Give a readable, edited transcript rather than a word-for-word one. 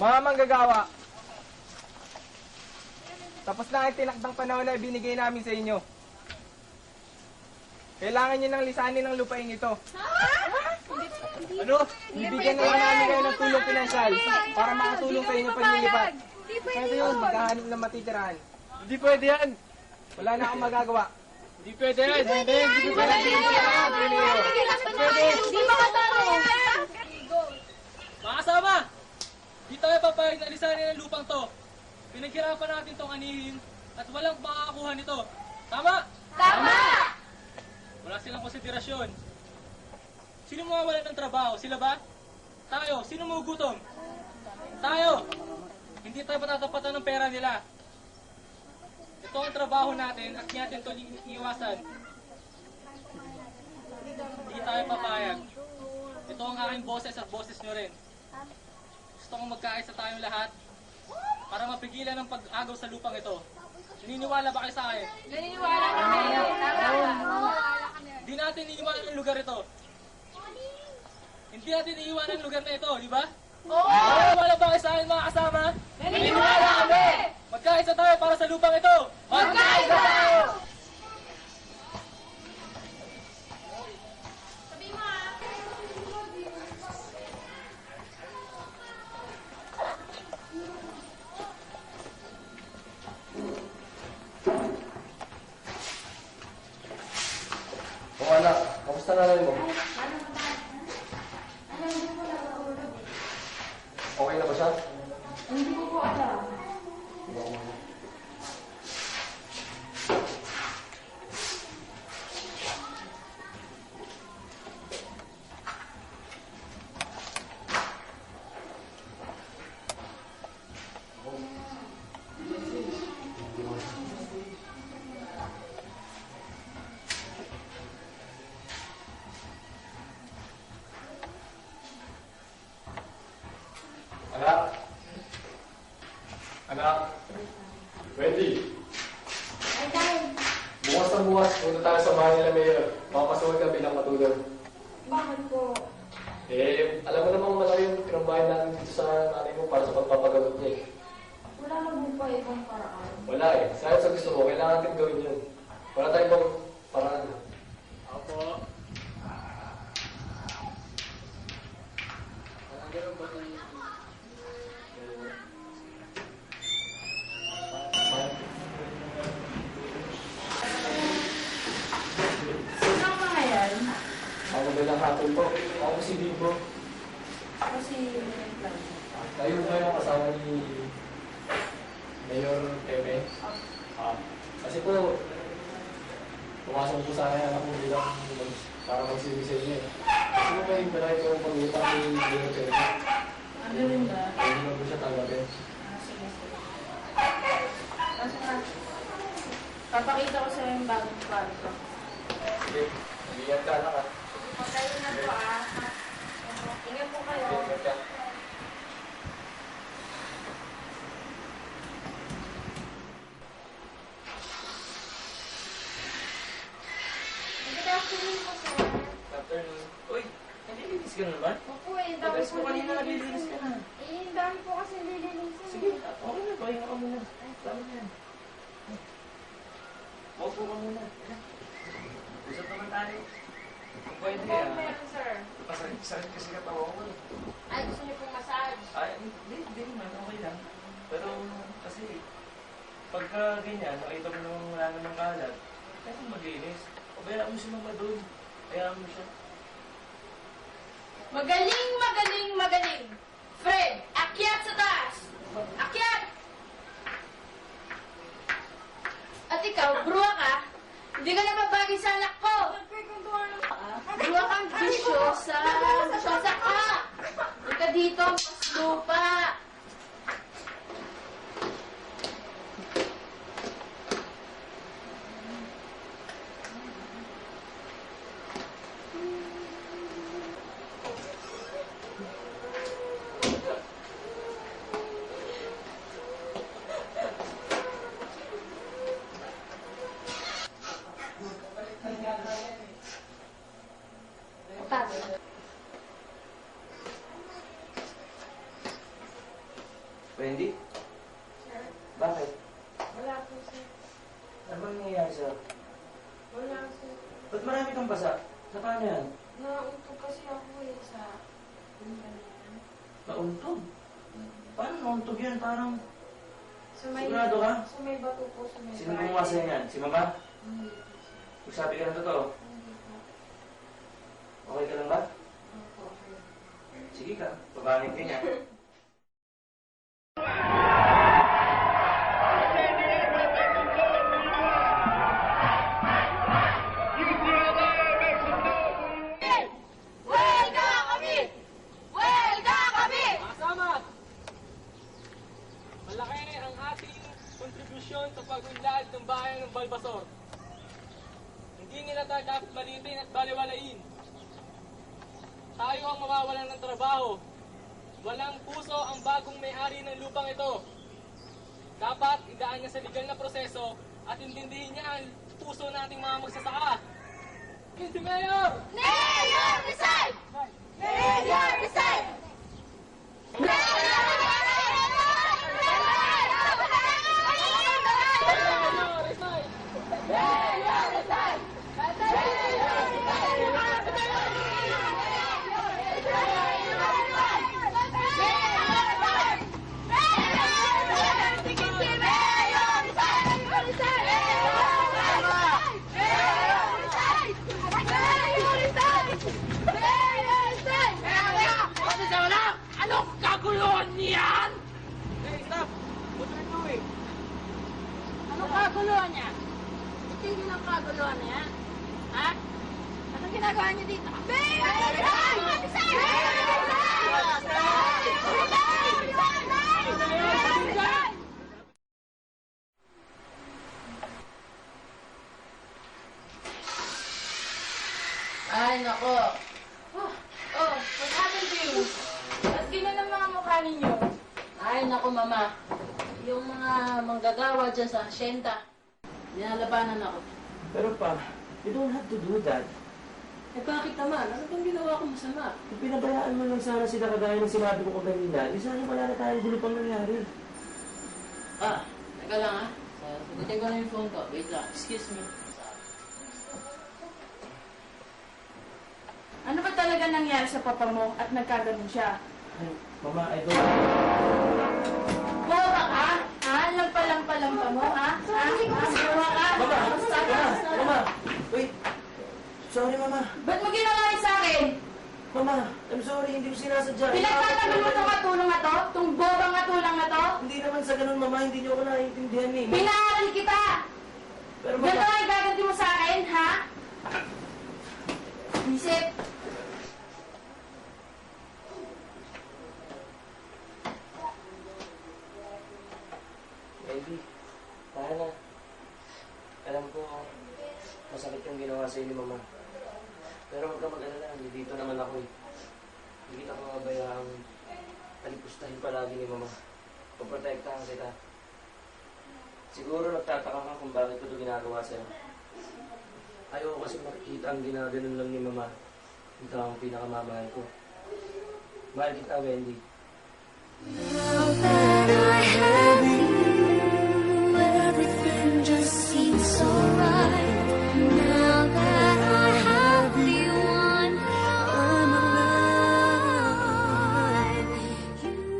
Mga manggagawa, tapos na ang tinakdang panahon na ibinigay namin sa inyo. Kailangan nyo nang lisanin ng lupain ito. Ano? Bibigyan na lang namin kayo ng tulong pinansyal para makatulong sa inyo paglilipat. Pwede yun, maghahanap ng matitirahan. Hindi pwede yan! Wala na akong magagawa. Hindi pwede yan! Pwede! Hindi pwede! Hindi makatalo yan! Mga kasama! Di tayo papayag na lisanin ang lupang to. Pinaghirapan natin tong anihin at walang makakakuha nito. Tama? Tama! Wala silang konsiderasyon. Sino mawawalan ng trabaho? Sila ba? Tayo. Sino magugutom? Tayo. Hindi tayo patatapatan ng pera nila. Ito ang trabaho natin at natin ito iiwasan. Hindi tayo papayag. Ito ang aking boses at boses nyo rin. Gusto kong magkaisa tayong lahat para mapigilan ang pag-agaw sa lupang ito. Naniniwala ba kayo sa akin? Naniniwala kami. Hindi natin iiwanan ang lugar ito. Hindi natin iiwanan ang lugar na ito, di ba? Oo! Naniniwala ba kayo sa akin mga kasama? Naniniwala kami! Magkaisa tayo para sa lupang ito! Magkaisa tayo! O anak, kamusta na rin mo? Okay na ba siya? Hindi ko po alam. Anak? Anak? Wendy? Ay, dahil. Bukas na bukas, punta tayo sa bahay nila Mayor. Makapasukan ka bilang matulog. Bakit po? Alam mo namang malaki yung pinambahin natin dito sa nanay mo para sa pagpapagamot niya eh. Wala naman pa ibang paraan. Wala eh. Sa gusto mo, kailangan natin gawin yun. Wala tayong ibang paraan. Opo. Ganun ba yung... Sino ang mga yan? Magandang hapon po. Ako si Bibo. Ako si... Tayo ba yung kasama ni Mayor Teme? Kasi po, pumasok po sana yung anak mo bilang para magsilbi sa inyo eh. Kasi po may balay ko ang pag-upa ni Mayor Teme. Ano rin ba? Hindi na po siya tanggapin. Sige, sige. Kasi na, papakita ko sa yung bagong kwarto. Sige, mag-iyan ka anak ah. Pagkain na po Ingat po kayo. Ingat ka. Good afternoon po, sir. Afternoon. Uy, nalilinis ka na naman? Opo, eh. Dami Tapos po mo kanina nalilinis ka na. Eh, dami po kasi nililinisin. Sige, okay na. Pahinga ka muna. Tama na yan. Paupo ka muna. Usap naman tayo. Kung pwede Opo, meron, sir. Pasakit kasi katawa ko. Ay, gusto niyo pong massage? Ay, hindi naman. Okay lang. Pero kasi pagka ganyan, nakita mo naman wala namang kalat, kaya kung maglinis. Pabayaan mo si mama doon. Kaya mo siya. Magaling, magaling, magaling. Fred, akyat sa taas. Akyat! At ikaw, bruwa ka? Hindi ka na babagay sa anak ko. Bruwa kang bisyosa. Bisyosa ka. Huwag ka dito, mas lupa. Wendy? Sir, Bakit? wala po, sir. Ano bang nangyayari sa'yo? Wala, sir. Ba't marami kang basa? Sa paano yan? Nauntog kasi ako sa kanina. Nauntog? Paano nauntog yan? Parang... Sa may, Sigurado ka? Sa may bato po, sa may Sino gumawa sa'yo yan? Si Mama? Hindi po, sir. Magsabi ka ng totoo. Hindi po. Okay ka lang ba? Opo, sir. Sige ka. Babanin ka niya. Welcome kami! Welcome kami! Kasama! Malaki ang ating kontribusyon sa pag-unlad ng bayan ng Balbasor. Hindi nila tayo dapat malitin at baliwalain. Tayo ang mawawalan ng trabaho. Walang puso ang bagong may-ari ng lupang ito. Dapat idaan niya sa legal na proseso at intindihin niya ang puso nating mga magsasaka. Mr. Mayor! Mayor resign! Mayor resign! Mayor, resign! Anong kaguluhan niyan? Hey, stop! What are you doing? Anong kaguluhan niya? Tingin ang kaguluhan niya? Ha? Anong ginagawa niyo dito? Ay, nako. Oh, what happened to you? At ganyan ang mga mukha ninyo. Ay, nako, mama. Yung mga manggagawa dyan sa asyenda, ninalabanan ako. Pero pa, you don't have to do that. Eh, bakit naman? Ano bang ginawa ko masama? Kung pinabayaan mo lang sana sila kagaya ng sinabi ko kanina, di sana wala na tayong gulo pang nangyari. Ah, teka lang ah. Sagutin ko na yung phone ko. Wait lang. Excuse me. Ano ba talaga nangyari sa papa mo at nagkaganon siya? Ay, Mama, I don't... Boba ka? Ha? Lampa-lampa-lampa mo, ha? Ha? Boba ka? Mama! Basta ka? Mama! Mama! Wait! Sorry, Mama. Ba't mo ginawa yun sa akin? Mama, I'm sorry, hindi ko sinasadya. Pinagtatagal mo itong katulong na to? Itong bobang katulong na to? Hindi naman sa ganun, Mama. Hindi niyo ako naiintindihan eh. Pinaaral kita! Pero Ganito Mama... ang gaganti mo sa akin, ha? Isip! Baby, tahan na. Alam ko, masakit yung ginawa sa'yo ni Mama. Pero huwag ka mag-alala, dito naman ako eh. Hindi kita mababayang palipustahin palagi ni Mama. Pagprotektahan kita. Siguro nagtataka ka kung bakit ko ito ginagawa sa'yo. Ayaw ko kasi makikita ang ginaganon lang ni Mama. Ikaw ang pinakamamahal ko. Mahal kita, Wendy.